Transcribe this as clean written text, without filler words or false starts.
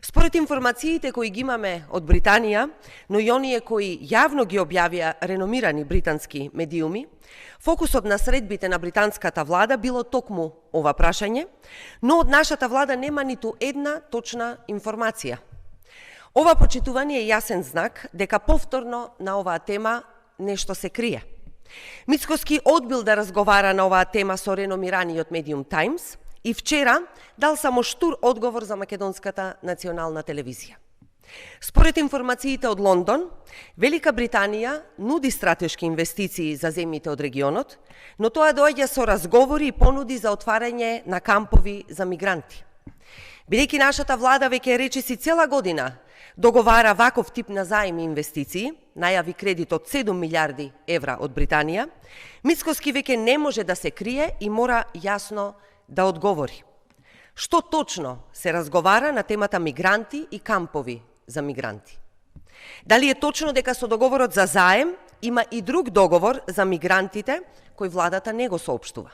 Според информациите кои ги имаме од Британија, но и оние кои јавно ги објавија реномирани британски медиуми, фокусот на средбите на британската влада било токму ова прашање, но од нашата влада нема ниту една точна информација. Ова почитување е јасен знак дека повторно на оваа тема нешто се крие. Мицкоски одбил да разговара на оваа тема со реномираниот медиум Times и вчера дал само штур одговор за македонската национална телевизија. Според информациите од Лондон, Велика Британија нуди стратешки инвестиции за земјите од регионот, но тоа доаѓа со разговори и понуди за отварање на кампови за мигранти. Бидејќи нашата влада веќе речиси цела година договара ваков тип на заеми и инвестиции, најави кредит од 7 милиарди евра од Британија, Мицкоски веќе не може да се крие и мора јасно да одговори. Што точно се разговара на темата мигранти и кампови за мигранти? Дали е точно дека со договорот за заем има и друг договор за мигрантите кој владата не го соопштува?